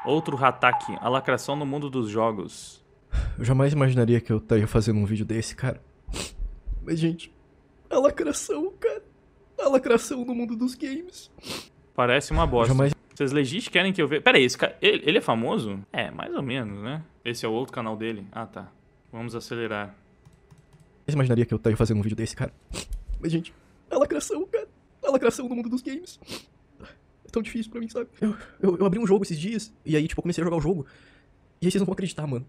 Outro Hataki, a lacração no mundo dos jogos. Eu jamais imaginaria que eu estaria fazendo um vídeo desse, cara. Mas, gente, a lacração, cara. A lacração no mundo dos games. Parece uma bosta. Jamais... Vocês legit querem que eu veja... Pera aí, esse cara... ele é famoso? É, mais ou menos, né? Esse é o outro canal dele. Ah, tá. Vamos acelerar. Jamais imaginaria que eu estaria fazendo um vídeo desse, cara. Mas, gente, a lacração, cara. A lacração no mundo dos games. É tão difícil pra mim, sabe? Eu abri um jogo esses dias, e aí, tipo, eu comecei a jogar o jogo. E aí vocês não vão acreditar, mano.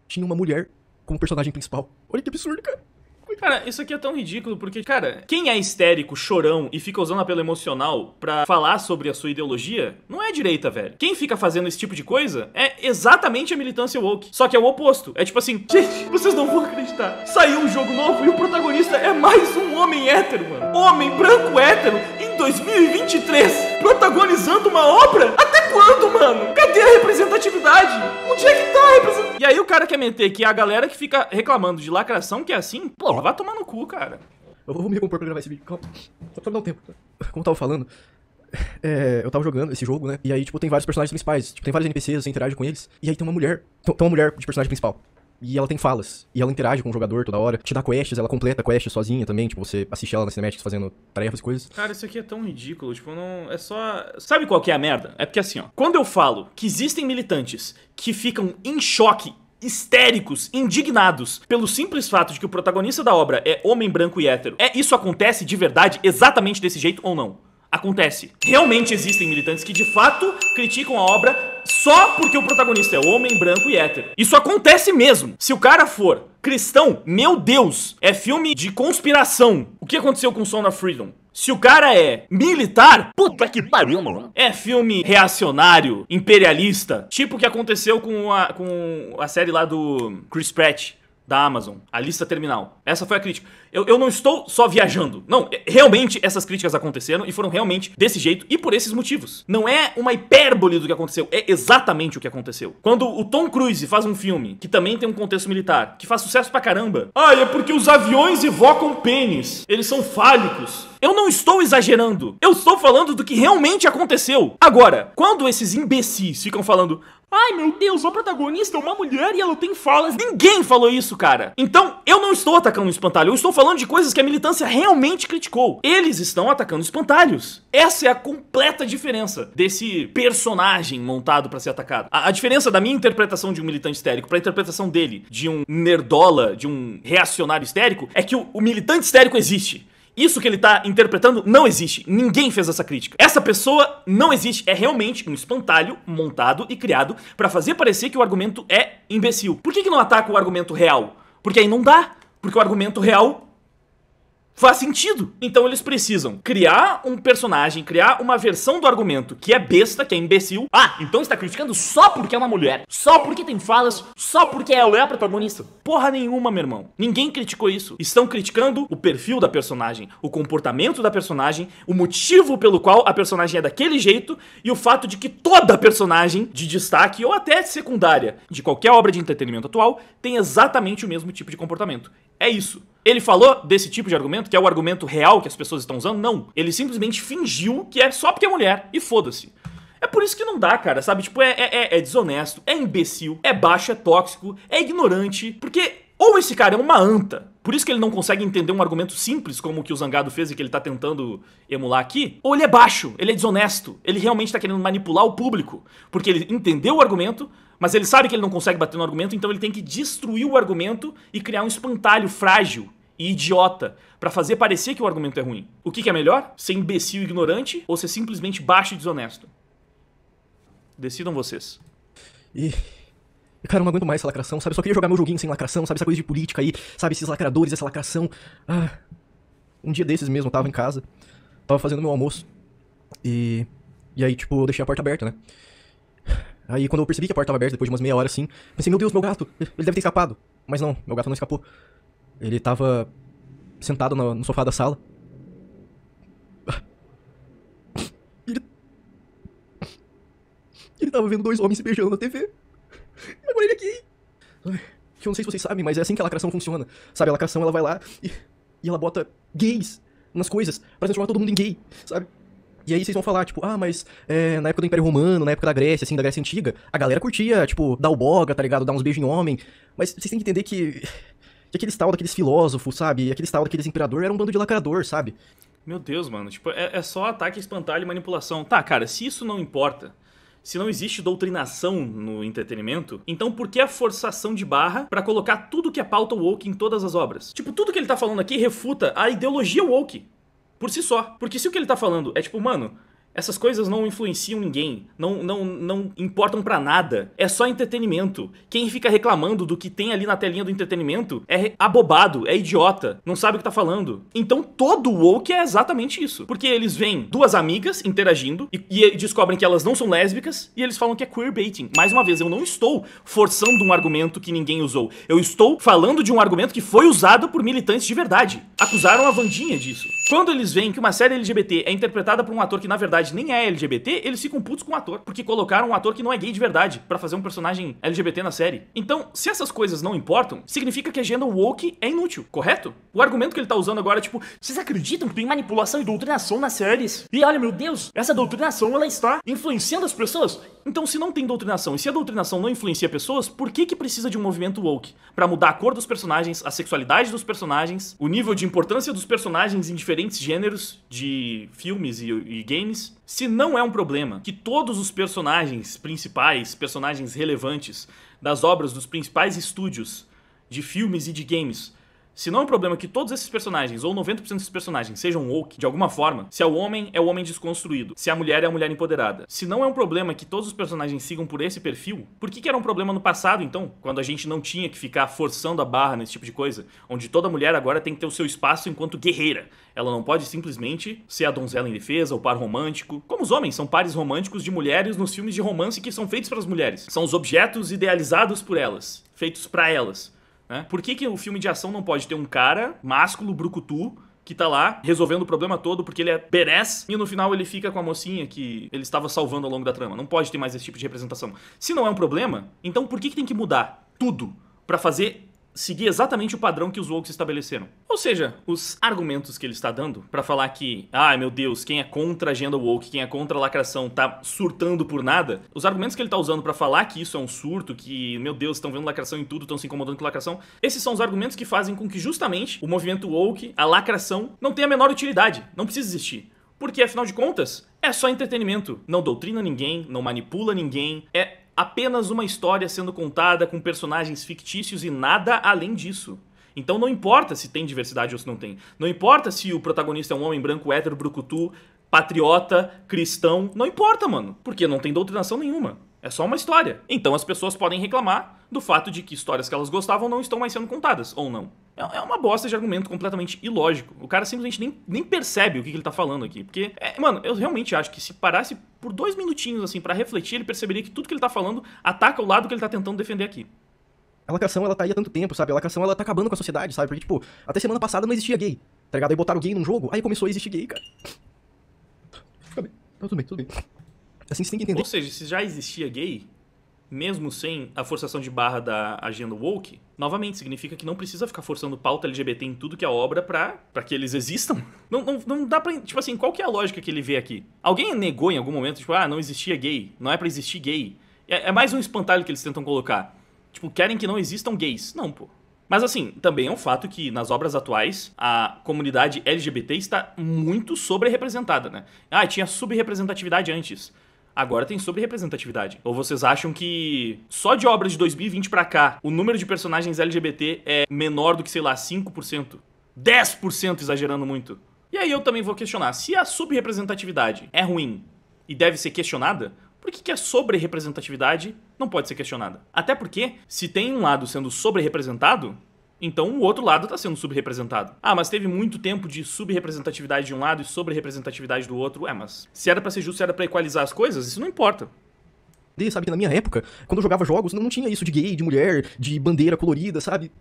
Tinha uma mulher como personagem principal. Olha que absurdo, cara. Cara, isso aqui é tão ridículo porque, cara, quem é histérico, chorão e fica usando apelo emocional pra falar sobre a sua ideologia, não é a direita, velho. Quem fica fazendo esse tipo de coisa é exatamente a militância woke. Só que é o oposto. É tipo assim, gente, vocês não vão acreditar. Saiu um jogo novo e o protagonista é mais um homem hétero, mano. Homem branco hétero em 2023, protagonizando uma obra? Até quando, mano? Cadê a representatividade? Onde é que tá a representatividade? E aí o cara quer meter que a galera que fica reclamando de lacração, que é assim, pô, vai tomar no cu, cara. Eu vou me recompor pra gravar esse vídeo, calma. Só pra me dar um tempo. Como eu tava falando, eu tava jogando esse jogo, né? E aí, tipo, tem vários personagens principais. Tipo, tem vários NPCs, você interage com eles. E aí tem uma mulher. Tem uma mulher de personagem principal. E ela tem falas. E ela interage com o jogador toda hora. Te dá quests, ela completa quests sozinha também. Tipo, você assiste ela nas cinematics fazendo tarefas e coisas. Cara, isso aqui é tão ridículo. Tipo, não... É só... Sabe qual que é a merda? É porque assim, ó. Quando eu falo que existem militantes que ficam em choque, histéricos, indignados, pelo simples fato de que o protagonista da obra é homem branco e hétero, isso acontece de verdade exatamente desse jeito ou não? Acontece. Realmente existem militantes que de fato criticam a obra só porque o protagonista é homem, branco e hétero. Isso acontece mesmo. Se o cara for cristão, meu Deus, é filme de conspiração. O que aconteceu com Son of Freedom? Se o cara é militar, puta que pariu, mano. É filme reacionário, imperialista, tipo o que aconteceu com a série lá do Chris Pratt, da Amazon, a lista terminal. Essa foi a crítica. Eu não estou só viajando. Não, realmente essas críticas aconteceram e foram realmente desse jeito e por esses motivos. Não é uma hipérbole do que aconteceu, é exatamente o que aconteceu. Quando o Tom Cruise faz um filme que também tem um contexto militar, que faz sucesso pra caramba. Ah, é porque os aviões evocam pênis. Eles são fálicos. Eu não estou exagerando. Eu estou falando do que realmente aconteceu. Agora, quando esses imbecis ficam falando: ai, meu Deus, a protagonista é uma mulher e ela tem falas. Ninguém falou isso, cara. Então, eu não estou atacando o espantalho. Eu estou falando de coisas que a militância realmente criticou. Eles estão atacando espantalhos. Essa é a completa diferença desse personagem montado pra ser atacado. A diferença da minha interpretação de um militante histérico pra interpretação dele, de um nerdola, de um reacionário histérico, é que o militante histérico existe. Isso que ele tá interpretando não existe. Ninguém fez essa crítica. Essa pessoa não existe. É realmente um espantalho montado e criado pra fazer parecer que o argumento é imbecil. Por que não ataca o argumento real? Porque aí não dá. Porque o argumento real faz sentido. Então eles precisam criar um personagem, criar uma versão do argumento que é besta, que é imbecil. Ah, então está criticando só porque é uma mulher, só porque tem falas, só porque ela é a protagonista. Porra nenhuma, meu irmão. Ninguém criticou isso. Estão criticando o perfil da personagem, o comportamento da personagem, o motivo pelo qual a personagem é daquele jeito e o fato de que toda personagem de destaque ou até secundária de qualquer obra de entretenimento atual tem exatamente o mesmo tipo de comportamento. É isso. Ele falou desse tipo de argumento, que é o argumento real que as pessoas estão usando? Não. Ele simplesmente fingiu que é só porque é mulher. E foda-se. É por isso que não dá, cara, sabe? Tipo, é desonesto, é imbecil, é baixo, é tóxico, é ignorante. Porque ou esse cara é uma anta, por isso que ele não consegue entender um argumento simples como o que o Zangado fez e que ele tá tentando emular aqui, ou ele é baixo, ele é desonesto, ele realmente tá querendo manipular o público, porque ele entendeu o argumento, mas ele sabe que ele não consegue bater no argumento, então ele tem que destruir o argumento e criar um espantalho frágil e idiota pra fazer parecer que o argumento é ruim. O que é melhor? Ser imbecil e ignorante ou ser simplesmente baixo e desonesto? Decidam vocês. Cara, eu não aguento mais essa lacração, sabe? Eu só queria jogar meu joguinho sem lacração, sabe? Essa coisa de política aí, sabe? Esses lacradores, essa lacração. Ah, um dia desses mesmo, eu tava em casa, tava fazendo meu almoço. E aí, tipo, eu deixei a porta aberta, né? Aí, quando eu percebi que a porta tava aberta, depois de umas meia hora assim, pensei, meu Deus, meu gato, ele deve ter escapado. Mas não, meu gato não escapou. Ele tava sentado no sofá da sala. Ele tava vendo dois homens se beijando na TV. E agora ele aqui. Eu não sei se vocês sabem, mas é assim que a lacração funciona. Sabe, a lacração, ela vai lá e ela bota gays nas coisas pra transformar todo mundo em gay, sabe? E aí vocês vão falar, tipo, ah, mas na época do Império Romano, na época da Grécia, assim, da Grécia Antiga, a galera curtia, tipo, dar o boga, tá ligado? Dar uns beijos em homem. Mas vocês têm que entender que aqueles tal daqueles filósofos, sabe? E aqueles tal daqueles imperador era um bando de lacrador, sabe? Meu Deus, mano. Tipo, é só ataque, espantalho e manipulação. Tá, cara, se isso não importa, se não existe doutrinação no entretenimento, então por que a forçação de barra pra colocar tudo que é pauta woke em todas as obras? Tipo, tudo que ele tá falando aqui refuta a ideologia woke por si só. Porque se o que ele tá falando é tipo, mano, essas coisas não influenciam ninguém, não importam pra nada, é só entretenimento. Quem fica reclamando do que tem ali na telinha do entretenimento é abobado, é idiota, não sabe o que tá falando. Então todo woke é exatamente isso. Porque eles veem duas amigas interagindo e descobrem que elas não são lésbicas e eles falam que é queerbaiting. Mais uma vez, eu não estou forçando um argumento que ninguém usou. Eu estou falando de um argumento que foi usado por militantes de verdade. Acusaram a Wandinha disso. Quando eles veem que uma série LGBT é interpretada por um ator que na verdade nem é LGBT, eles ficam putos com o ator, porque colocaram um ator que não é gay de verdade pra fazer um personagem LGBT na série. Então, se essas coisas não importam, significa que a agenda woke é inútil, correto? O argumento que ele tá usando agora é tipo, vocês acreditam que tem manipulação e doutrinação nas séries? E olha, meu Deus, essa doutrinação ela está influenciando as pessoas? Então, se não tem doutrinação e se a doutrinação não influencia pessoas, por que precisa de um movimento woke? Pra mudar a cor dos personagens, a sexualidade dos personagens, o nível de importância dos personagens em diferentes gêneros de filmes e games? Se não é um problema que todos os personagens principais, personagens relevantes das obras dos principais estúdios de filmes e de games, se não é um problema que todos esses personagens, ou 90% desses personagens, sejam woke de alguma forma, se é o homem desconstruído, se a mulher é a mulher empoderada, se não é um problema que todos os personagens sigam por esse perfil, por que era um problema no passado, então? Quando a gente não tinha que ficar forçando a barra nesse tipo de coisa, onde toda mulher agora tem que ter o seu espaço enquanto guerreira. Ela não pode simplesmente ser a donzela em defesa, o par romântico. Como os homens são pares românticos de mulheres nos filmes de romance que são feitos para as mulheres. São os objetos idealizados por elas, feitos para elas. Por que o filme de ação não pode ter um cara, másculo, brucutu, que tá lá resolvendo o problema todo porque ele é badass e no final ele fica com a mocinha que ele estava salvando ao longo da trama? Não pode ter mais esse tipo de representação. Se não é um problema, então por que tem que mudar tudo pra seguir exatamente o padrão que os woke estabeleceram? Ou seja, os argumentos que ele está dando pra falar que, ai meu Deus, quem é contra a agenda woke, quem é contra a lacração tá surtando por nada, os argumentos que ele tá usando pra falar que isso é um surto, que, meu Deus, estão vendo lacração em tudo, estão se incomodando com lacração, esses são os argumentos que fazem com que justamente o movimento woke, a lacração, não tenha a menor utilidade, não precisa existir. Porque, afinal de contas, é só entretenimento. Não doutrina ninguém, não manipula ninguém, é apenas uma história sendo contada com personagens fictícios e nada além disso. Então não importa se tem diversidade ou se não tem. Não importa se o protagonista é um homem branco, hétero, brucutu, patriota, cristão. Não importa, mano. Porque não tem doutrinação nenhuma. É só uma história. Então as pessoas podem reclamar do fato de que histórias que elas gostavam não estão mais sendo contadas, ou não. É uma bosta de argumento completamente ilógico. O cara simplesmente nem percebe o que ele tá falando aqui. Porque, mano, eu realmente acho que se parasse por 2 minutinhos, assim, pra refletir, ele perceberia que tudo que ele tá falando ataca o lado que ele tá tentando defender aqui. A lacração, ela tá aí há tanto tempo, sabe? A lacração, ela tá acabando com a sociedade, sabe? Porque, tipo, até semana passada não existia gay, tá ligado? Aí botaram gay num jogo, aí começou a existir gay, cara. Fica bem. Tá, tudo bem, tudo bem. Assim, você tem que entender. Ou seja, se já existia gay, mesmo sem a forçação de barra da agenda woke, novamente, significa que não precisa ficar forçando pauta LGBT em tudo que é obra pra que eles existam. Não dá pra... Tipo assim, qual que é a lógica que ele vê aqui? Alguém negou em algum momento, tipo, não existia gay, não é pra existir gay. É mais um espantalho que eles tentam colocar. Tipo, querem que não existam gays. Não, pô. Mas assim, também é um fato que nas obras atuais a comunidade LGBT está muito sobre-representada, né? Tinha subrepresentatividade antes. Agora tem sobre-representatividade. Ou vocês acham que só de obras de 2020 pra cá o número de personagens LGBT é menor do que, sei lá, 5%? 10% exagerando muito. E aí eu também vou questionar, se a subrepresentatividade é ruim e deve ser questionada, por que a sobre-representatividade não pode ser questionada? Até porque, se tem um lado sendo sobre-representado, então o outro lado está sendo subrepresentado. Mas teve muito tempo de subrepresentatividade de um lado e sobre-representatividade do outro. Mas se era pra ser justo, se era pra equalizar as coisas, isso não importa. Sabe que na minha época, quando eu jogava jogos, não tinha isso de gay, de mulher, de bandeira colorida, sabe?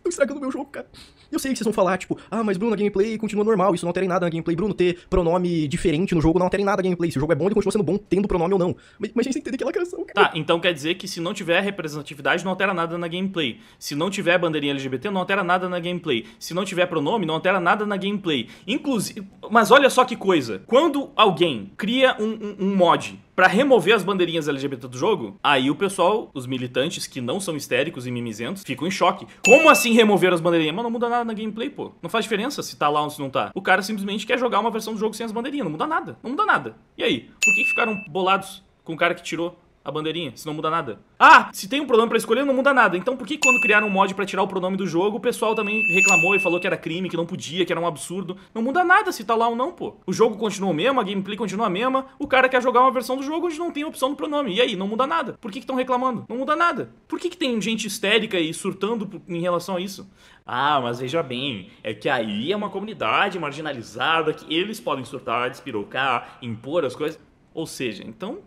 Tô estragando o meu jogo, cara. Eu sei que vocês vão falar, tipo, ah, mas Bruno, a gameplay continua normal, isso não altera em nada na gameplay. Bruno, ter pronome diferente no jogo não altera em nada na gameplay. Se o jogo é bom, ele continua sendo bom, tendo pronome ou não. Mas a gente tem que entender que é lacração, cara. Tá, então quer dizer que se não tiver representatividade, não altera nada na gameplay. Se não tiver bandeirinha LGBT, não altera nada na gameplay. Se não tiver pronome, não altera nada na gameplay. Inclusive, mas olha só que coisa. Quando alguém cria um mod pra remover as bandeirinhas LGBT do jogo, aí o pessoal, os militantes que não são histéricos e mimizentos, ficam em choque. Como assim remover as bandeirinhas? Mas não muda nada na gameplay, pô. Não faz diferença se tá lá ou se não tá. O cara simplesmente quer jogar uma versão do jogo sem as bandeirinhas. Não muda nada. Não muda nada. E aí? Por que ficaram bolados com o cara que tirou a bandeirinha, se não muda nada? Ah, se tem um pronome pra escolher, não muda nada. Então por que quando criaram um mod pra tirar o pronome do jogo, o pessoal também reclamou e falou que era crime, que não podia, que era um absurdo? Não muda nada se tá lá ou não, pô. O jogo continua o mesmo, a gameplay continua a mesma, o cara quer jogar uma versão do jogo onde não tem a opção do pronome. E aí, não muda nada. Por que estão reclamando? Não muda nada. Por que tem gente histérica e surtando em relação a isso? Ah, mas veja bem, é que aí é uma comunidade marginalizada, que eles podem surtar, despirocar, impor as coisas. Ou seja, então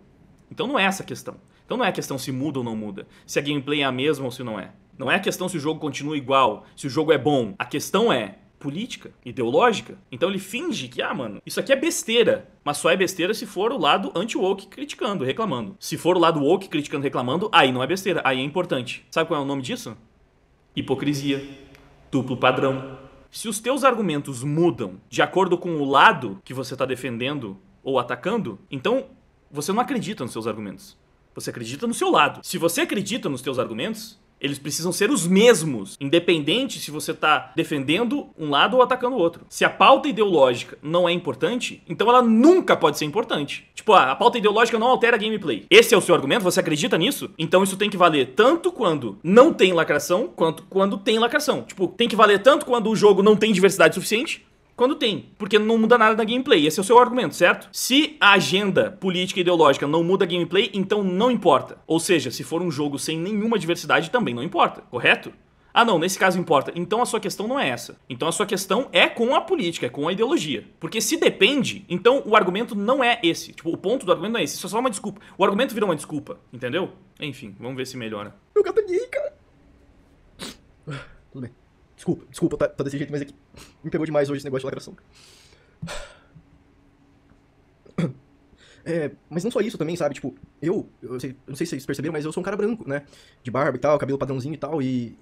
não é essa a questão. Então não é a questão se muda ou não muda. Se a gameplay é a mesma ou se não é. Não é a questão se o jogo continua igual, se o jogo é bom. A questão é política, ideológica. Então ele finge que, mano, isso aqui é besteira. Mas só é besteira se for o lado anti-woke criticando, reclamando. Se for o lado woke criticando, reclamando, aí não é besteira, aí é importante. Sabe qual é o nome disso? Hipocrisia. Duplo padrão. Se os teus argumentos mudam de acordo com o lado que você tá defendendo ou atacando, então você não acredita nos seus argumentos. Você acredita no seu lado. Se você acredita nos teus argumentos, eles precisam ser os mesmos, independente se você tá defendendo um lado ou atacando o outro. Se a pauta ideológica não é importante, então ela nunca pode ser importante. Tipo, a pauta ideológica não altera a gameplay. Esse é o seu argumento? Você acredita nisso? Então isso tem que valer tanto quando não tem lacração, quanto quando tem lacração. Tipo, tem que valer tanto quando o jogo não tem diversidade suficiente, quando tem, porque não muda nada na gameplay. Esse é o seu argumento, certo? Se a agenda política e ideológica não muda a gameplay, então não importa. Ou seja, se for um jogo sem nenhuma diversidade, também não importa, correto? Ah não, nesse caso importa. Então a sua questão não é essa. Então a sua questão é com a política, é com a ideologia. Porque se depende, então o argumento não é esse. Tipo, o ponto do argumento não é esse, isso é só uma desculpa. O argumento vira uma desculpa, entendeu? Enfim, vamos ver se melhora. Meu gato é gay, cara. Tudo bem. Desculpa, tá desse jeito, mas é que me pegou demais hoje esse negócio de lacração. Mas não só isso também, sabe? Tipo, eu não sei se vocês perceberam, mas eu sou um cara branco, né? De barba e tal, cabelo padrãozinho e tal, e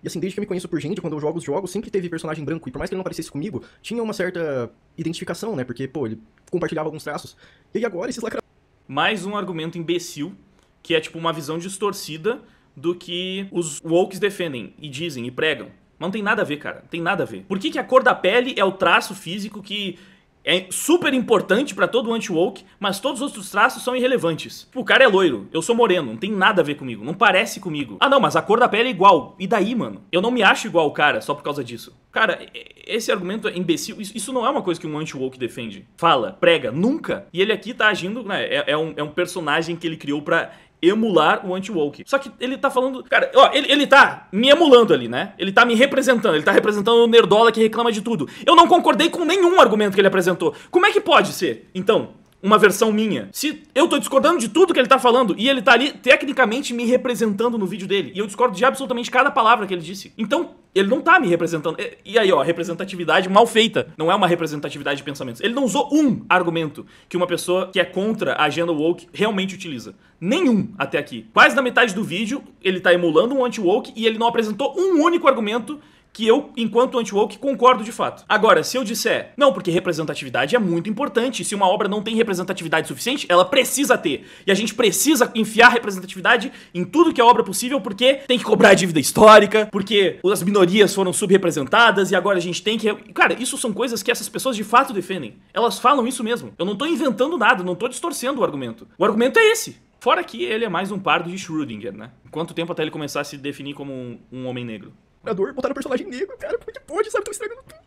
assim, desde que eu me conheço por gente, quando eu jogo os jogos, sempre teve personagem branco, e por mais que ele não parecesse comigo, tinha uma certa identificação, né? Porque, pô, ele compartilhava alguns traços. E aí agora esses lacração... Mais um argumento imbecil, que é tipo uma visão distorcida do que os wokes defendem, e dizem, e pregam. Mas não tem nada a ver, cara. Não tem nada a ver. Por que a cor da pele é o traço físico que é super importante pra todo anti-woke, mas todos os outros traços são irrelevantes? Tipo, o cara é loiro, eu sou moreno, não tem nada a ver comigo, não parece comigo. Ah não, mas a cor da pele é igual. E daí, mano? Eu não me acho igual o cara só por causa disso. Cara, esse argumento é imbecil. Isso não é uma coisa que um anti-woke defende. Fala, prega, nunca. E ele aqui tá agindo, né? É um personagem que ele criou pra emular o anti-woke. Só que ele tá falando... Cara, ó, ele tá me emulando ali, né? Ele tá me representando. Ele tá representando o nerdola que reclama de tudo. Eu não concordei com nenhum argumento que ele apresentou. Como é que pode ser, então, uma versão minha? Se eu tô discordando de tudo que ele tá falando e ele tá ali, tecnicamente, me representando no vídeo dele. E eu discordo de absolutamente cada palavra que ele disse. Então, ele não tá me representando. E aí, ó, representatividade mal feita. Não é uma representatividade de pensamentos. Ele não usou um argumento que uma pessoa que é contra a agenda woke realmente utiliza. Nenhum até aqui. Quase na metade do vídeo, ele tá emulando um anti-woke e ele não apresentou um único argumento que eu, enquanto anti-woke, concordo de fato. Agora, se eu disser, não, porque representatividade é muito importante, se uma obra não tem representatividade suficiente, ela precisa ter. E a gente precisa enfiar representatividade em tudo que é obra possível, porque tem que cobrar a dívida histórica, porque as minorias foram subrepresentadas e agora a gente tem que... Cara, isso são coisas que essas pessoas de fato defendem. Elas falam isso mesmo. Eu não tô inventando nada, não tô distorcendo o argumento. O argumento é esse. Fora que ele é mais um pardo de Schrödinger, né? Quanto tempo até ele começar a se definir como um homem negro? Botaram o personagem negro, cara, como é que pode, sabe? Tô estragando tudo.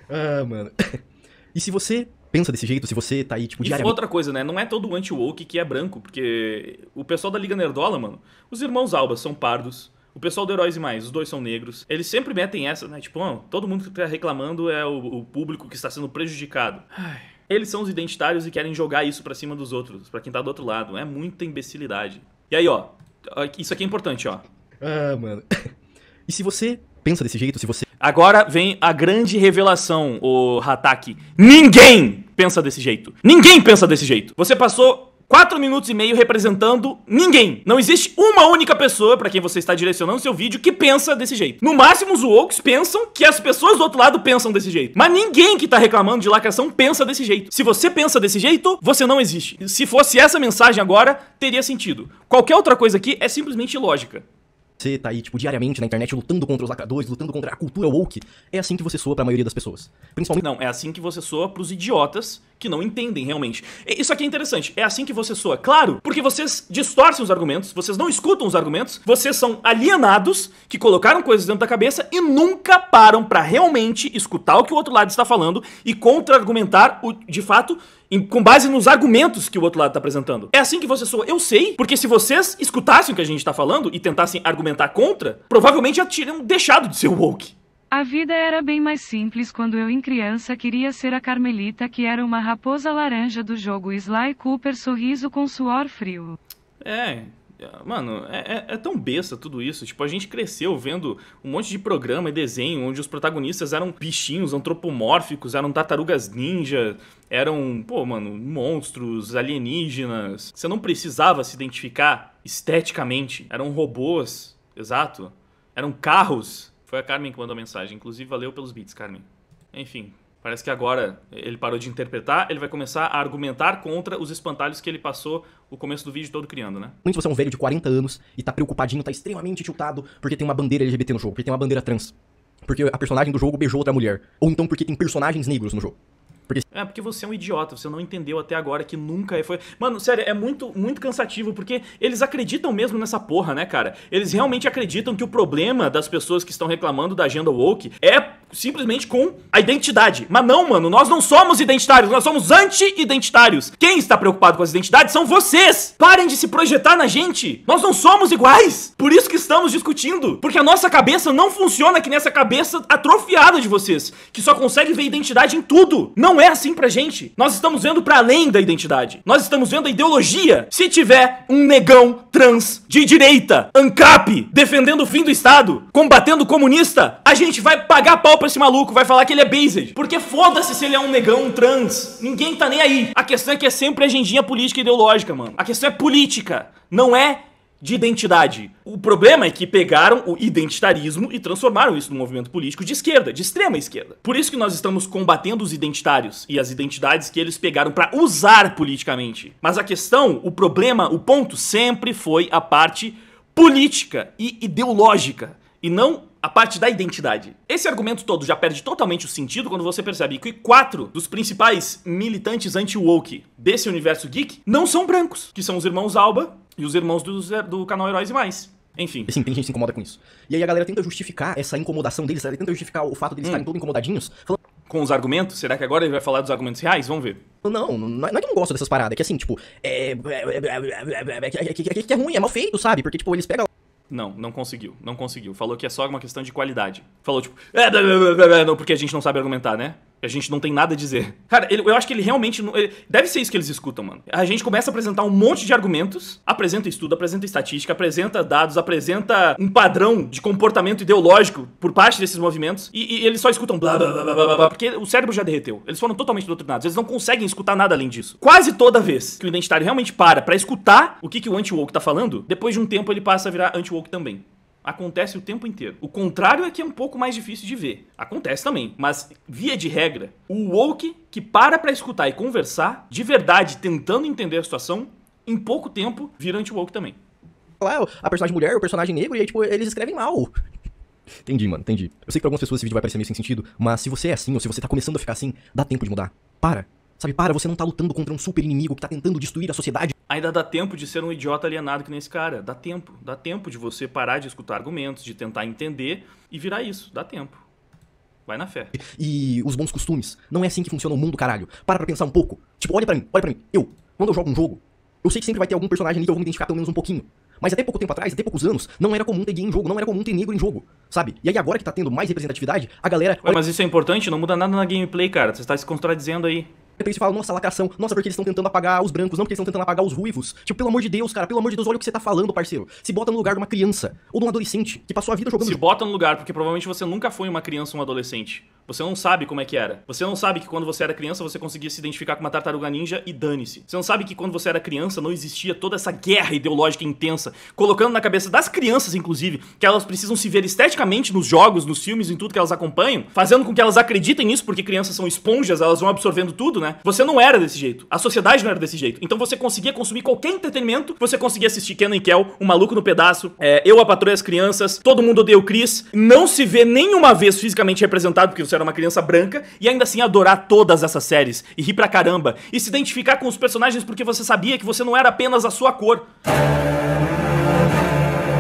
Ah, mano. E se você pensa desse jeito, se você tá aí, tipo, diariamente... E outra coisa, né? Não é todo anti-woke que é branco, porque o pessoal da Liga Nerdola, mano, os irmãos Alba são pardos, o pessoal do Heróis e Mais, os dois são negros. Eles sempre metem essa, né? Tipo, todo mundo que tá reclamando é o público que está sendo prejudicado. Ai... Eles são os identitários e querem jogar isso pra cima dos outros, pra quem tá do outro lado. É muita imbecilidade. E aí, ó, Isso aqui é importante, ó. Ah, mano. E se você pensa desse jeito, se você... Agora vem a grande revelação, o Hataki. Ninguém pensa desse jeito. Ninguém pensa desse jeito. Você passou 4 minutos e meio representando ninguém. Não existe uma única pessoa pra quem você está direcionando seu vídeo que pensa desse jeito. No máximo, os wokes pensam que as pessoas do outro lado pensam desse jeito. Mas ninguém que tá reclamando de lacração pensa desse jeito. Se você pensa desse jeito, você não existe. Se fosse essa mensagem agora, teria sentido. Qualquer outra coisa aqui é simplesmente ilógica. Você tá aí, tipo, diariamente na internet lutando contra os lacradores, lutando contra a cultura woke, é assim que você soa pra maioria das pessoas. Principalmente... Não, é assim que você soa pros idiotas que não entendem realmente. Isso aqui é interessante, é assim que você soa. Claro, porque vocês distorcem os argumentos, vocês não escutam os argumentos, vocês são alienados que colocaram coisas dentro da cabeça e nunca param pra realmente escutar o que o outro lado está falando e contra-argumentar, de fato, com base nos argumentos que o outro lado tá apresentando. É assim que você soa. Eu sei, porque se vocês escutassem o que a gente tá falando e tentassem argumentar contra, provavelmente já teriam deixado de ser woke. A vida era bem mais simples quando eu em criança queria ser a Carmelita, que era uma raposa laranja do jogo Sly Cooper Sorriso com Suor Frio. Mano, é tão besta tudo isso. Tipo, a gente cresceu vendo um monte de programa e desenho onde os protagonistas eram bichinhos antropomórficos, eram tartarugas ninja, eram, monstros, alienígenas. Você não precisava se identificar esteticamente. Eram robôs, exato. Eram carros. Foi a Carmen que mandou a mensagem. Inclusive, valeu pelos beats, Carmen. Enfim, parece que agora ele parou de interpretar, ele vai começar a argumentar contra os espantalhos que ele passou o começo do vídeo todo criando, né? Se você é um velho de 40 anos e tá preocupadinho, tá extremamente tiltado porque tem uma bandeira LGBT no jogo, porque tem uma bandeira trans, porque a personagem do jogo beijou outra mulher, ou então porque tem personagens negros no jogo. Porque você é um idiota, você não entendeu até agora que nunca foi... Mano, sério, é muito, muito cansativo, porque eles acreditam mesmo nessa porra, né, cara? Eles realmente acreditam que o problema das pessoas que estão reclamando da agenda woke é simplesmente com a identidade. Mas não, mano, nós não somos identitários, nós somos anti-identitários. Quem está preocupado com as identidades são vocês! Parem de se projetar na gente! Nós não somos iguais! Por isso que estamos discutindo, porque a nossa cabeça não funciona que nessa cabeça atrofiada de vocês, que só consegue ver identidade em tudo. Não é assim pra gente. Nós estamos vendo pra além da identidade. Nós estamos vendo a ideologia. Se tiver um negão trans de direita, ANCAP, defendendo o fim do Estado, combatendo o comunista, a gente vai pagar pau pra esse maluco, vai falar que ele é based. Porque foda-se se ele é um negão trans. Ninguém tá nem aí. A questão é que é sempre agendinha política e ideológica, mano. A questão é política. Não é de identidade. O problema é que pegaram o identitarismo e transformaram isso num movimento político de esquerda, de extrema esquerda. Por isso que nós estamos combatendo os identitários e as identidades que eles pegaram pra usar politicamente. Mas a questão, o problema, o ponto sempre foi a parte política e ideológica, e não a parte da identidade. Esse argumento todo já perde totalmente o sentido quando você percebe que 4 dos principais militantes anti-woke desse universo geek não são brancos, que são os irmãos Alba e os irmãos do canal Heróis e Mais. Enfim. Sim, tem gente que se incomoda com isso. E aí a galera tenta justificar essa incomodação deles, ela tenta justificar o fato deles estarem todos incomodadinhos, falando... Com os argumentos? Será que agora ele vai falar dos argumentos reais? Vamos ver. Não é que eu não gosto dessas paradas, é que assim, tipo, é ruim, é mal feito, sabe? Porque, tipo, eles pegam... Não conseguiu. Falou que é só uma questão de qualidade. Falou tipo, não, porque a gente não sabe argumentar, né? A gente não tem nada a dizer. Cara, eu acho que ele realmente... deve ser isso que eles escutam, mano. A gente começa a apresentar um monte de argumentos, apresenta estudo, apresenta estatística, apresenta dados, apresenta um padrão de comportamento ideológico por parte desses movimentos, e eles só escutam blá, blá, blá, blá, blá, porque o cérebro já derreteu. Eles foram totalmente doutrinados, eles não conseguem escutar nada além disso. Quase toda vez que o identitário realmente para pra escutar o que o anti-woke tá falando, depois de um tempo ele passa a virar anti-woke também. Acontece o tempo inteiro. O contrário é que é um pouco mais difícil de ver. Acontece também. Mas, via de regra, o woke que para pra escutar e conversar, de verdade, tentando entender a situação, em pouco tempo, vira anti-woke também. Lá, a personagem mulher, o personagem negro, e aí, tipo, eles escrevem mal. Entendi, mano, entendi. Eu sei que pra algumas pessoas esse vídeo vai parecer meio sem sentido, mas se você é assim, ou se você tá começando a ficar assim, dá tempo de mudar. Para. Sabe, você não tá lutando contra um super inimigo que tá tentando destruir a sociedade. Ainda dá tempo de ser um idiota alienado que nem esse cara. Dá tempo de você parar de escutar argumentos, de tentar entender e virar isso. Dá tempo. Vai na fé. E os bons costumes. Não é assim que funciona o mundo, caralho. Para pra pensar um pouco. Tipo, olha pra mim. Quando eu jogo um jogo, eu sei que sempre vai ter algum personagem ali que eu vou me identificar pelo menos um pouquinho. Mas até pouco tempo atrás, até poucos anos, não era comum ter gay em jogo, não era comum ter negro em jogo, sabe? E aí agora que tá tendo mais representatividade, a galera... Ué, mas isso é importante? Não muda nada na gameplay, cara. Você tá se contradizendo aí. Aí você fala, nossa, lacração, nossa, porque eles estão tentando apagar os brancos, não porque eles estão tentando apagar os ruivos. Tipo, pelo amor de Deus, cara, pelo amor de Deus, olha o que você tá falando, parceiro. Se bota no lugar de uma criança, ou de um adolescente, que passou a vida jogando... Se bota no lugar, porque provavelmente você nunca foi uma criança ou um adolescente. Você não sabe como é que era. Você não sabe que quando você era criança você conseguia se identificar com uma tartaruga ninja e dane-se. Você não sabe que quando você era criança não existia toda essa guerra ideológica intensa, colocando na cabeça das crianças, inclusive, que elas precisam se ver esteticamente nos jogos, nos filmes, em tudo que elas acompanham, fazendo com que elas acreditem nisso, porque crianças são esponjas, elas vão absorvendo tudo, né? Você não era desse jeito. A sociedade não era desse jeito. Então você conseguia consumir qualquer entretenimento, você conseguia assistir Kenan e Kel, O Maluco no Pedaço, Eu, a Patroa e as Crianças, Todo Mundo Odeia o Chris, não se vê nenhuma vez fisicamente representado, porque você era uma criança branca, e ainda assim adorar todas essas séries, e rir pra caramba, e se identificar com os personagens porque você sabia que você não era apenas a sua cor.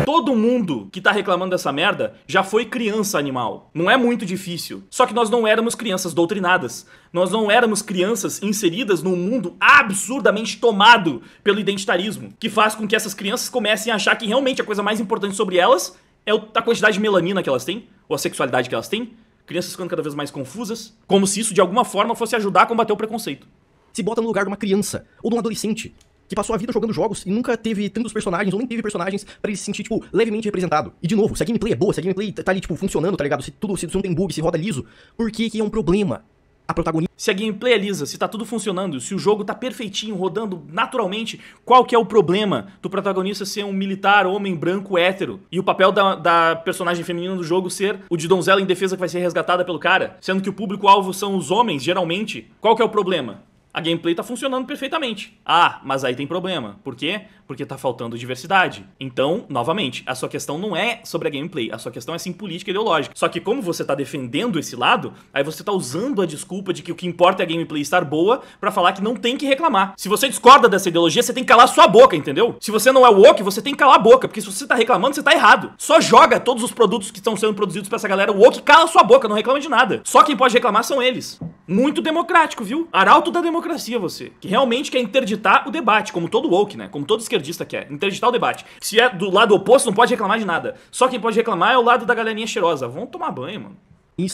Todo mundo que tá reclamando dessa merda já foi criança animal. Não é muito difícil. Só que nós não éramos crianças doutrinadas. Nós não éramos crianças inseridas num mundo absurdamente tomado pelo identitarismo, que faz com que essas crianças comecem a achar que realmente a coisa mais importante sobre elas é a quantidade de melanina que elas têm, ou a sexualidade que elas têm. Crianças ficando cada vez mais confusas, como se isso de alguma forma fosse ajudar a combater o preconceito. Se bota no lugar de uma criança, ou de um adolescente, que passou a vida jogando jogos e nunca teve tantos personagens, ou nem teve personagens pra ele se sentir, tipo, levemente representado. E de novo, se a gameplay é boa, se a gameplay tá ali, tipo, funcionando, tá ligado? Se não tem bug, se roda liso, por que que é um problema? A protagonista... Se a gameplay é lisa, se tá tudo funcionando, se o jogo tá perfeitinho, rodando naturalmente, qual que é o problema do protagonista ser um militar, homem, branco, hétero? E o papel da personagem feminina do jogo ser o de donzela indefesa que vai ser resgatada pelo cara? Sendo que o público-alvo são os homens, geralmente. Qual que é o problema? A gameplay tá funcionando perfeitamente. Ah, mas aí tem problema. Por quê? Porque tá faltando diversidade. Então, novamente, a sua questão não é sobre a gameplay. A sua questão é sim política e ideológica. Só que como você tá defendendo esse lado, aí você tá usando a desculpa de que o que importa é a gameplay estar boa pra falar que não tem que reclamar. Se você discorda dessa ideologia, você tem que calar sua boca, entendeu? Se você não é woke, você tem que calar a boca. Porque se você tá reclamando, você tá errado. Só joga todos os produtos que estão sendo produzidos pra essa galera woke, cala sua boca, não reclama de nada. Só quem pode reclamar são eles. Muito democrático, viu? Arauto da democracia, você. Que realmente quer interditar o debate, como todo woke, né? Como todo esquerdista quer. Interditar o debate. Se é do lado oposto, não pode reclamar de nada. Só quem pode reclamar é o lado da galerinha cheirosa. Vão tomar banho, mano.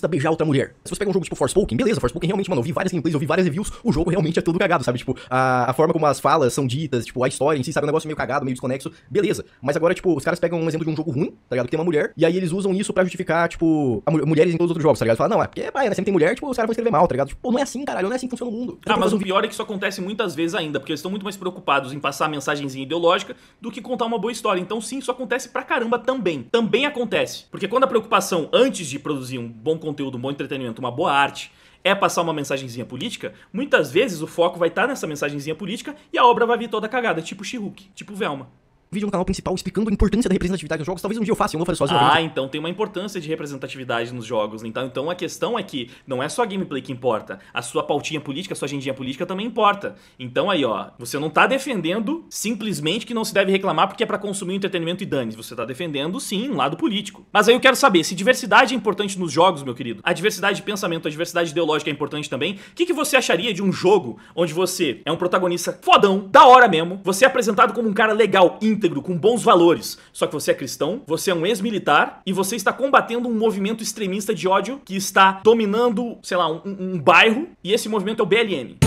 Beijar outra mulher. Se você pega um jogo tipo Forspoken, beleza, Forspoken realmente, mano, eu vi várias gameplays, eu vi várias reviews, o jogo realmente é todo cagado, sabe? Tipo, a forma como as falas são ditas, tipo, a história em si, sabe? Um negócio meio cagado, meio desconexo, beleza. Mas agora, tipo, os caras pegam um exemplo de um jogo ruim, tá ligado? Que tem uma mulher, e aí eles usam isso pra justificar, tipo, mulheres em todos os outros jogos, tá ligado? Fala, não, é porque, né, sempre tem mulher, tipo, os caras vão escrever mal, tá ligado? Tipo, pô, não é assim, caralho, não é assim que funciona o mundo. Ah, mas o pior é que isso acontece muitas vezes ainda, porque eles estão muito mais preocupados em passar a mensagenzinha ideológica do que contar uma boa história. Então sim, isso acontece pra caramba também. Também acontece. Porque quando a preocupação, antes de produzir um bom conteúdo, um bom entretenimento, uma boa arte, é passar uma mensagenzinha política, muitas vezes o foco vai estar nessa mensagenzinha política e a obra vai vir toda cagada, tipo She-Hulk, tipo Velma. Vídeo no canal principal explicando a importância da representatividade nos jogos. Talvez um dia eu faça, eu não vou fazer sozinho. Ah, então tem uma importância de representatividade nos jogos. Então a questão é que não é só a gameplay que importa. A sua pautinha política, a sua agendinha política também importa. Então aí, ó, você não tá defendendo simplesmente que não se deve reclamar porque é pra consumir entretenimento e dane. Você tá defendendo, sim, um lado político. Mas aí eu quero saber, se diversidade é importante nos jogos, meu querido, a diversidade de pensamento, a diversidade ideológica é importante também, o que você acharia de um jogo onde você é um protagonista fodão, da hora mesmo, você é apresentado como um cara legal, íntegro, com bons valores, só que você é cristão, você é um ex-militar e você está combatendo um movimento extremista de ódio que está dominando, sei lá, um bairro, e esse movimento é o BLM.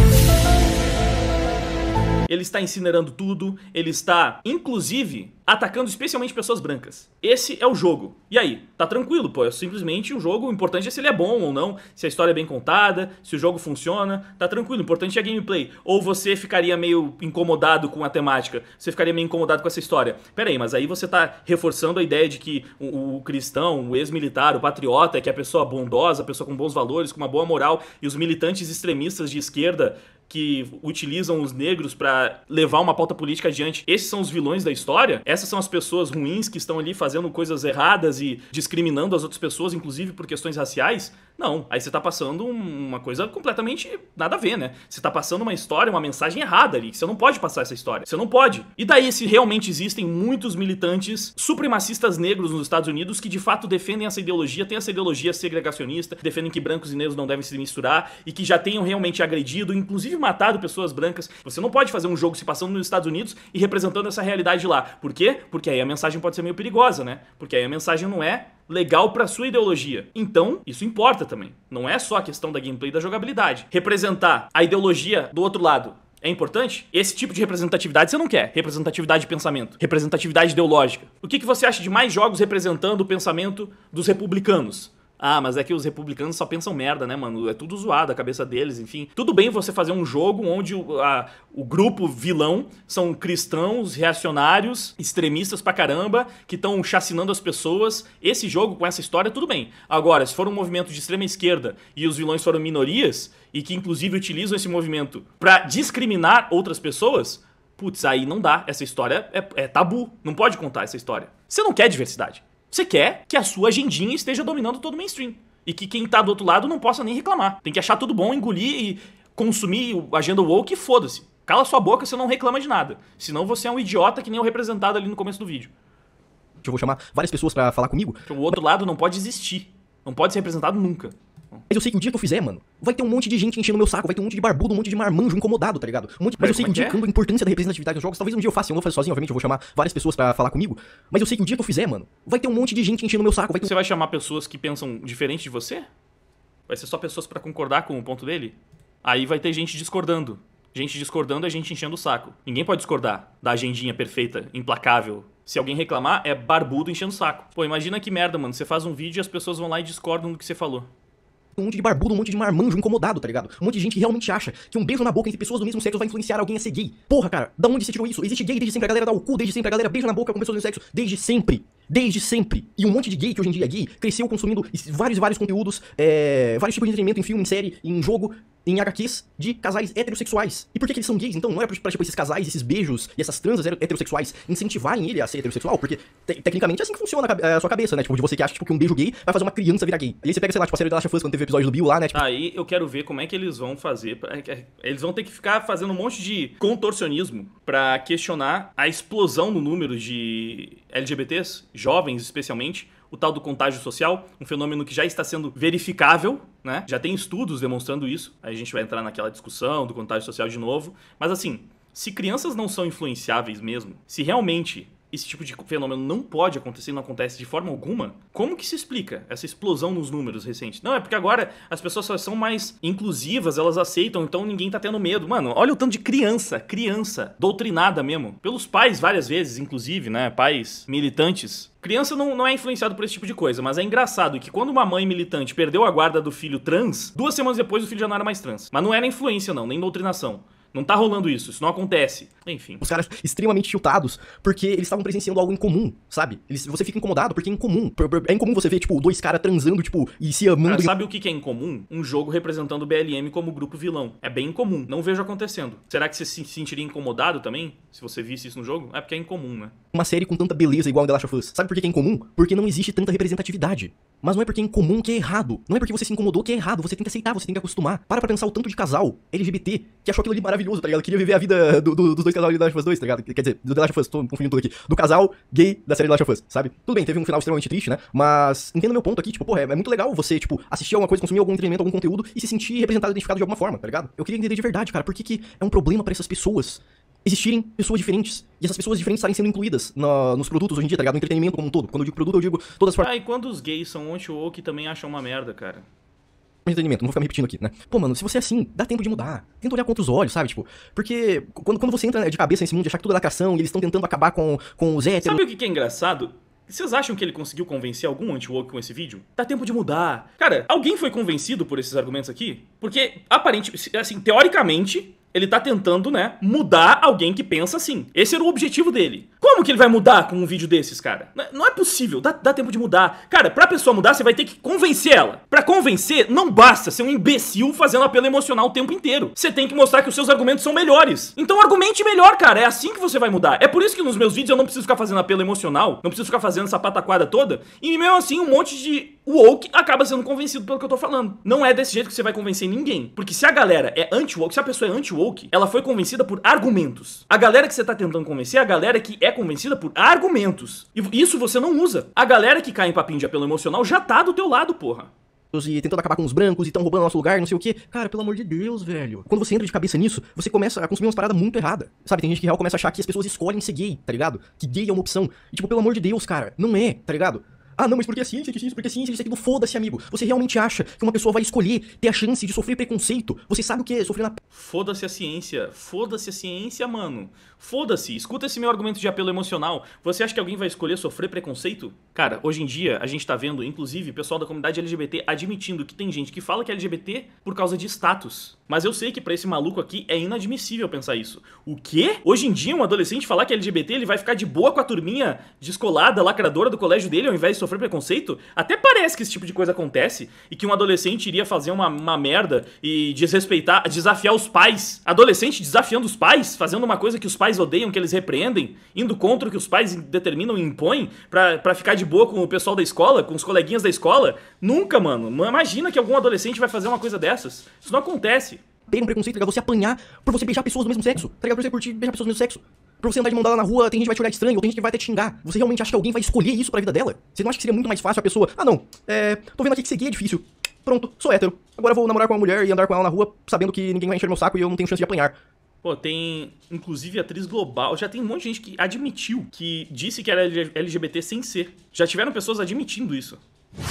Ele está incinerando tudo, ele está, inclusive, atacando especialmente pessoas brancas. Esse é o jogo. E aí? Tá tranquilo, pô, é simplesmente um jogo, o importante é se ele é bom ou não, se a história é bem contada, se o jogo funciona, tá tranquilo, o importante é a gameplay. Ou você ficaria meio incomodado com a temática, você ficaria meio incomodado com essa história. Pera aí, mas aí você tá reforçando a ideia de que o cristão, o ex-militar, o patriota, é que é a pessoa bondosa, a pessoa com bons valores, com uma boa moral, e os militantes extremistas de esquerda que utilizam os negros pra levar uma pauta política adiante, esses são os vilões da história? Essas são as pessoas ruins que estão ali fazendo coisas erradas e discriminando as outras pessoas, inclusive por questões raciais? Não, aí você tá passando uma coisa completamente nada a ver, né? Você tá passando uma história, uma mensagem errada ali, que você não pode passar essa história. Você não pode. E daí se realmente existem muitos militantes supremacistas negros nos Estados Unidos que de fato defendem essa ideologia, têm essa ideologia segregacionista, defendem que brancos e negros não devem se misturar e que já tenham realmente agredido, inclusive matado pessoas brancas. Você não pode fazer um jogo se passando nos Estados Unidos e representando essa realidade lá. Por quê? Porque aí a mensagem pode ser meio perigosa, né? Porque aí a mensagem não é legal pra sua ideologia. Então, isso importa também. Não é só a questão da gameplay e da jogabilidade. Representar a ideologia do outro lado é importante? Esse tipo de representatividade você não quer. Representatividade de pensamento. Representatividade ideológica. O que você acha de mais jogos representando o pensamento dos republicanos? Ah, mas é que os republicanos só pensam merda, né, mano? É tudo zoado a cabeça deles, enfim. Tudo bem você fazer um jogo onde o grupo vilão são cristãos, reacionários, extremistas pra caramba, que estão chacinando as pessoas. Esse jogo, com essa história, tudo bem. Agora, se for um movimento de extrema esquerda e os vilões foram minorias, e que inclusive utilizam esse movimento pra discriminar outras pessoas, putz, aí não dá. Essa história é tabu. Não pode contar essa história. Você não quer diversidade. Você quer que a sua agendinha esteja dominando todo o mainstream. E que quem tá do outro lado não possa nem reclamar. Tem que achar tudo bom, engolir e consumir a agenda woke e foda-se. Cala sua boca, você não reclama de nada. Senão você é um idiota que nem o representado ali no começo do vídeo. Eu vou chamar várias pessoas pra falar comigo. Porque o outro lado não pode existir. Não pode ser representado nunca. Mas eu sei que o dia que eu fizer, mano, vai ter um monte de gente enchendo meu saco, vai ter um monte de barbudo, um monte de marmanjo incomodado, tá ligado? Mas eu sei que o dia que a importância da representatividade nos jogos, talvez um dia eu faça, eu não vou fazer sozinho, obviamente, eu vou chamar várias pessoas pra falar comigo. Mas eu sei que o dia que eu fizer, mano, vai ter um monte de gente enchendo meu saco, vai ter... Você vai chamar pessoas que pensam diferente de você? Vai ser só pessoas pra concordar com o ponto dele? Aí vai ter gente discordando. Gente discordando é gente enchendo o saco. Ninguém pode discordar da agendinha perfeita, implacável. Se alguém reclamar, é barbudo enchendo o saco. Pô, imagina que merda, mano. Você faz um vídeo e as pessoas vão lá e discordam do que você falou. Um monte de barbudo, um monte de marmanjo incomodado, tá ligado? Um monte de gente que realmente acha que um beijo na boca entre pessoas do mesmo sexo vai influenciar alguém a ser gay. Porra, cara, da onde você tirou isso? Existe gay desde sempre, a galera dá o cu desde sempre, a galera beija na boca com pessoas do mesmo sexo desde sempre. Desde sempre. E um monte de gay que hoje em dia é gay cresceu consumindo vários conteúdos, vários tipos de entretenimento em filme, em série, em jogo, em HQs de casais heterossexuais. E por que eles são gays? Então não é pra tipo, esses casais, esses beijos e essas transas heterossexuais incentivarem ele a ser heterossexual? Porque tecnicamente é assim que funciona a sua cabeça, né? Tipo, de você que acha tipo, que um beijo gay vai fazer uma criança virar gay. E aí você pega, sei lá, tipo a série da Last of Us, quando teve o episódio do Bill lá, né? Tipo... Aí eu quero ver como é que eles vão fazer. Eles vão ter que ficar fazendo um monte de contorcionismo pra questionar a explosão no número de LGBTs, jovens especialmente, o tal do contágio social, um fenômeno que já está sendo verificável, né? Já tem estudos demonstrando isso. Aí a gente vai entrar naquela discussão do contágio social de novo. Mas assim, se crianças não são influenciáveis mesmo, se realmente esse tipo de fenômeno não pode acontecer, não acontece de forma alguma, como que se explica essa explosão nos números recentes? Não, é porque agora as pessoas só são mais inclusivas, elas aceitam, então ninguém tá tendo medo. Mano, olha o tanto de criança doutrinada mesmo, pelos pais várias vezes, inclusive, né, pais militantes. Criança não é influenciado por esse tipo de coisa, mas é engraçado que quando uma mãe militante perdeu a guarda do filho trans, 2 semanas depois o filho já não era mais trans. Mas não era influência não, nem doutrinação. Não tá rolando isso não acontece. Enfim. Os caras extremamente chutados, porque eles estavam presenciando algo incomum, sabe? Você fica incomodado porque é incomum. É incomum você ver, tipo, 2 caras transando, tipo, e se amando. Cara, sabe o que é incomum? Um jogo representando o BLM como grupo vilão. É bem incomum. Não vejo acontecendo. Será que você se sentiria incomodado também? Se você visse isso no jogo? É porque é incomum, né? Uma série com tanta beleza igual a The Last of Us. Sabe por que é incomum? Porque não existe tanta representatividade. Mas não é porque é incomum que é errado. Não é porque você se incomodou que é errado. Você tem que aceitar, você tem que acostumar. Para pra pensar o tanto de casal LGBT que achou aquilo ali maravilhoso, tá ligado? Queria viver a vida dos 2 casais de The Last of Us 2, tá ligado? Quer dizer, do The Last of Us, tô confundindo tudo aqui. Do casal gay da série The Last of Us, sabe? Tudo bem, teve um final extremamente triste, né? Mas entenda meu ponto aqui, tipo, porra, é muito legal você, tipo, assistir alguma coisa, consumir algum entretenimento, algum conteúdo e se sentir representado, identificado de alguma forma, tá ligado? Eu queria entender de verdade, cara, por que é um problema pra essas pessoas existirem pessoas diferentes e essas pessoas diferentes estarem sendo incluídas nos produtos hoje em dia, tá ligado? No entretenimento como um todo. Quando eu digo produto, eu digo todas as formas. Ah, e quando os gays são anti-woke também acham uma merda, cara. Entretenimento, não vou ficar me repetindo aqui, né? Pô, mano, se você é assim, dá tempo de mudar. Tenta olhar com outros olhos, sabe? Tipo, porque quando você entra de cabeça nesse mundo de achar que tudo é lacração e eles estão tentando acabar com os héteros... Sabe o que é engraçado? Vocês acham que ele conseguiu convencer algum anti-woke com esse vídeo? Dá tempo de mudar. Cara, alguém foi convencido por esses argumentos aqui? Porque, aparentemente, assim, teoricamente, ele tá tentando, né, mudar alguém que pensa assim. Esse era o objetivo dele. Como que ele vai mudar com um vídeo desses, cara? Não é possível, dá tempo de mudar. Cara, pra pessoa mudar, você vai ter que convencer ela. Pra convencer, não basta ser um imbecil fazendo apelo emocional o tempo inteiro. Você tem que mostrar que os seus argumentos são melhores. Então argumente melhor, cara, é assim que você vai mudar. É por isso que nos meus vídeos eu não preciso ficar fazendo apelo emocional, não preciso ficar fazendo essa pataquada toda, e mesmo assim um monte de woke acaba sendo convencido pelo que eu tô falando. Não é desse jeito que você vai convencer ninguém. Porque se a galera é anti-woke, se a pessoa é anti-woke, ela foi convencida por argumentos. A galera que você tá tentando convencer é a galera que é convencida por argumentos. E isso você não usa. A galera que cai em papinho de apelo emocional já tá do teu lado, porra. pretos e tentando acabar com os brancos e tão roubando nosso lugar, não sei o quê. Cara, pelo amor de Deus, velho. Quando você entra de cabeça nisso, você começa a consumir umas paradas muito erradas. Sabe, tem gente que real começa a achar que as pessoas escolhem ser gay, tá ligado? Que gay é uma opção. E tipo, pelo amor de Deus, cara, não é, tá ligado? Ah, não, mas porque a ciência diz isso, porque a ciência diz aquilo, foda-se, amigo. Você realmente acha que uma pessoa vai escolher ter a chance de sofrer preconceito? Você sabe o que é sofrer na... Foda-se a ciência, mano. Foda-se, escuta esse meu argumento de apelo emocional. Você acha que alguém vai escolher sofrer preconceito? Cara, hoje em dia a gente tá vendo, inclusive, o pessoal da comunidade LGBT admitindo que tem gente que fala que é LGBT por causa de status. Mas eu sei que pra esse maluco aqui é inadmissível pensar isso. O quê? Hoje em dia um adolescente falar que é LGBT, ele vai ficar de boa com a turminha descolada, lacradora do colégio dele, ao invés de sofrer preconceito? Até parece que esse tipo de coisa acontece e que um adolescente iria fazer uma merda e desrespeitar, desafiar os pais. Adolescente desafiando os pais, fazendo uma coisa que os pais odeiam, que eles repreendem, indo contra o que os pais determinam e impõem pra ficar de boa com o pessoal da escola, com os coleguinhas da escola. Nunca, mano. Imagina que algum adolescente vai fazer uma coisa dessas. Isso não acontece. Ter um preconceito, tá ligado? Você apanhar por você beijar pessoas do mesmo sexo, tá ligado? Por você curtir beijar pessoas do mesmo sexo. Pra você andar de mão dada na rua, tem gente que vai te olhar estranho, ou tem gente que vai até te xingar. Você realmente acha que alguém vai escolher isso pra vida dela? Você não acha que seria muito mais fácil a pessoa... Ah, não, tô vendo aqui que ser gay é difícil. Pronto, sou hétero. Agora vou namorar com uma mulher e andar com ela na rua, sabendo que ninguém vai encher meu saco e eu não tenho chance de apanhar. Pô, tem, inclusive, atriz global. Já tem um monte de gente que admitiu, que disse que era LGBT sem ser. Já tiveram pessoas admitindo isso.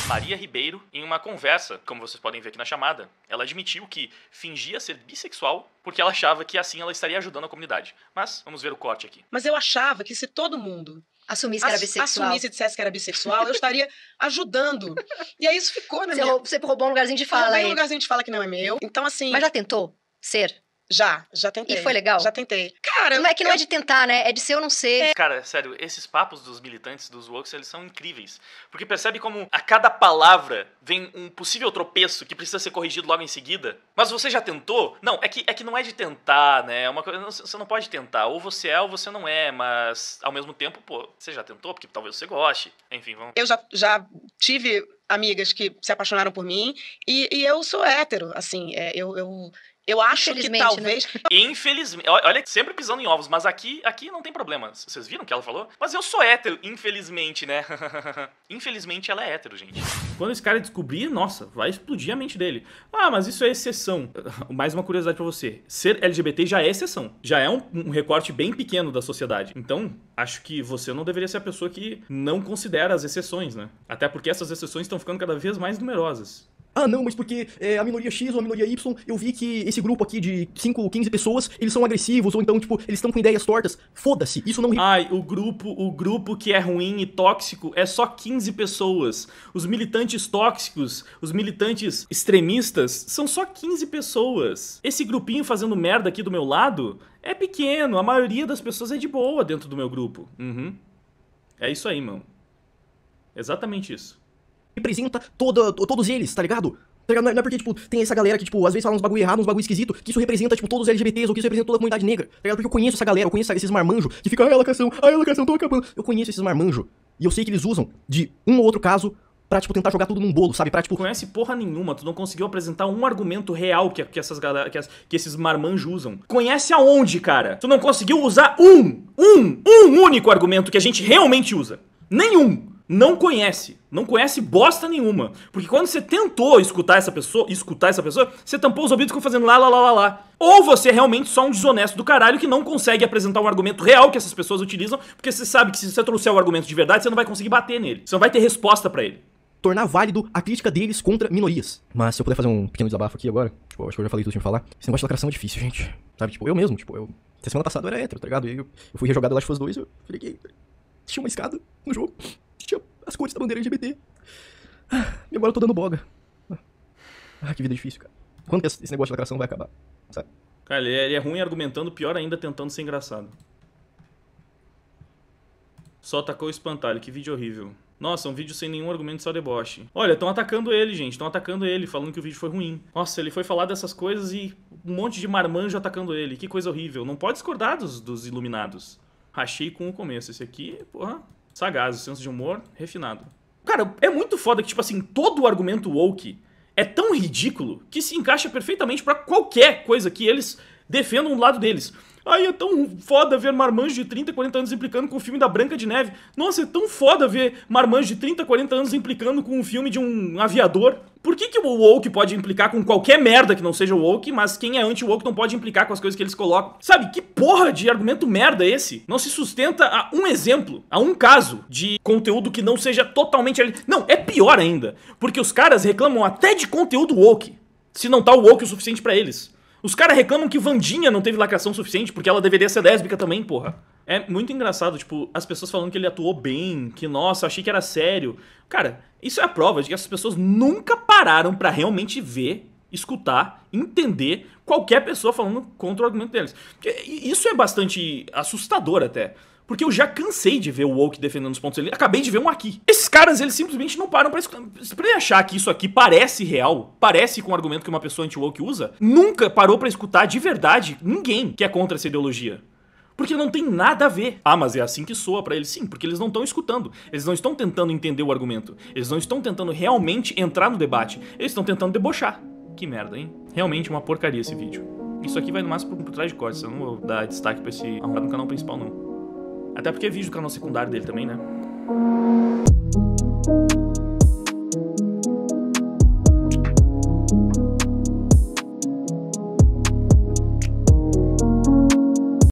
Maria Ribeiro, em uma conversa, como vocês podem ver aqui na chamada, ela admitiu que fingia ser bissexual porque ela achava que assim ela estaria ajudando a comunidade. Mas vamos ver o corte aqui. Mas eu achava que se todo mundo assumisse que era bissexual, assumisse e dissesse que era bissexual, eu estaria ajudando. E aí isso ficou na minha... Você roubou um lugarzinho de fala aí. Roubei um lugarzinho de fala que não é meu. Então, assim... Mas já tentou ser? Já tentei. E foi legal? Já tentei. Cara, não é que não é de tentar, né? É de ser ou não ser. Cara, sério, esses papos dos militantes, dos woke, eles são incríveis. Porque percebe como a cada palavra vem um possível tropeço que precisa ser corrigido logo em seguida. Mas você já tentou? Não, é que não é de tentar, né? É uma coisa, você não pode tentar. Ou você é ou você não é, mas ao mesmo tempo, pô, você já tentou? Porque talvez você goste. Enfim, vamos... Eu já tive amigas que se apaixonaram por mim e eu sou hétero, assim, eu acho que talvez... Né? Infelizmente, olha, sempre pisando em ovos, mas aqui não tem problema. Vocês viram o que ela falou? Mas eu sou hétero, infelizmente, né? Infelizmente ela é hétero, gente. Quando esse cara descobrir, nossa, vai explodir a mente dele. Ah, mas isso é exceção. Mais uma curiosidade pra você. Ser LGBT já é exceção. Já é um recorte bem pequeno da sociedade. Então, acho que você não deveria ser a pessoa que não considera as exceções, né? Até porque essas exceções estão ficando cada vez mais numerosas. Ah, não, mas porque a minoria X ou a minoria Y, eu vi que esse grupo aqui de 5, 15 pessoas, eles são agressivos, ou então, tipo, eles estão com ideias tortas. Foda-se, isso não... Ai, o grupo que é ruim e tóxico é só 15 pessoas. Os militantes tóxicos, os militantes extremistas, são só 15 pessoas. Esse grupinho fazendo merda aqui do meu lado é pequeno, a maioria das pessoas é de boa dentro do meu grupo. É isso aí, mano. Exatamente isso. Representa todos eles, tá ligado? Não é porque, tipo, tem essa galera que, tipo, às vezes fala uns bagulho errado, uns bagulho esquisito, que isso representa, tipo, todos os LGBTs, ou que isso representa toda a comunidade negra, tá ligado? Porque eu conheço essa galera, eu conheço esses marmanjos que ficam, ai, lacração, tô acabando. Eu conheço esses marmanjos, e eu sei que eles usam de um ou outro caso pra, tipo, tentar jogar tudo num bolo, sabe? Pra, tipo... Conhece porra nenhuma, tu não conseguiu apresentar um argumento real que esses marmanjos usam. Conhece aonde, cara? Tu não conseguiu usar um único argumento que a gente realmente usa. Nenhum. Não conhece bosta nenhuma. Porque quando você tentou escutar essa pessoa, você tampou os ouvidos e ficou fazendo lá. Ou você é realmente só um desonesto do caralho que não consegue apresentar um argumento real que essas pessoas utilizam, porque você sabe que se você trouxer o argumento de verdade, você não vai conseguir bater nele. Você não vai ter resposta pra ele. Tornar válido a crítica deles contra minorias. Mas se eu puder fazer um pequeno desabafo aqui agora, tipo, acho que eu já falei tudo que eu tinha que falar. Esse negócio de lacração é difícil, gente. Sabe, tipo, eu mesmo, até semana passada eu era hétero, tá ligado? E eu fui rejogado lá de Us 2 e eu falei que tinha uma escada no jogo. Tinha as cores da bandeira LGBT. E agora eu tô dando boga. Que vida difícil, cara. Quando que esse negócio de lacração vai acabar, sabe? Cara, ele é ruim argumentando, pior ainda tentando ser engraçado. Só atacou o espantalho, que vídeo horrível. Nossa, um vídeo sem nenhum argumento, só deboche. Olha, estão atacando ele, gente. Estão atacando ele, falando que o vídeo foi ruim. Nossa, ele foi falar dessas coisas e um monte de marmanjo atacando ele. Que coisa horrível. Não pode discordar dos iluminados. Rachei com o começo. Esse aqui, porra... sagaz, o senso de humor refinado. Cara, é muito foda que, tipo assim, todo o argumento woke é tão ridículo que se encaixa perfeitamente pra qualquer coisa que eles defendam do lado deles. Ai, é tão foda ver marmanjos de 30, 40 anos implicando com o filme da Branca de Neve. Nossa, é tão foda ver marmanjos de 30, 40 anos implicando com o filme de um aviador. Por que o woke pode implicar com qualquer merda que não seja woke, mas quem é anti-woke não pode implicar com as coisas que eles colocam? Sabe, que porra de argumento merda é esse? Não se sustenta a um exemplo, a um caso de conteúdo que não seja totalmente... Não, é pior ainda, porque os caras reclamam até de conteúdo woke, se não tá woke o suficiente pra eles. Os caras reclamam que Wandinha não teve lacração suficiente porque ela deveria ser lésbica também, porra. É muito engraçado, tipo, as pessoas falando que ele atuou bem, que, nossa, achei que era sério. Cara, isso é a prova de que essas pessoas nunca pararam pra realmente ver, escutar, entender qualquer pessoa falando contra o argumento deles. Isso é bastante assustador até. Porque eu já cansei de ver o woke defendendo os pontos dele. Acabei de ver um aqui. Esses caras, eles simplesmente não param pra escutar. Pra ele achar que isso aqui parece real, parece com o argumento que uma pessoa anti-woke usa, nunca parou pra escutar de verdade ninguém que é contra essa ideologia. Porque não tem nada a ver. Ah, mas é assim que soa pra eles. Sim, porque eles não estão escutando. Eles não estão tentando entender o argumento. Eles não estão tentando realmente entrar no debate. Eles estão tentando debochar. Que merda, hein? Realmente uma porcaria esse vídeo. Isso aqui vai no máximo por trás de cortes. Eu não vou dar destaque pra esse arrumado no canal principal, não. Até porque é vídeo do canal secundário dele também, né?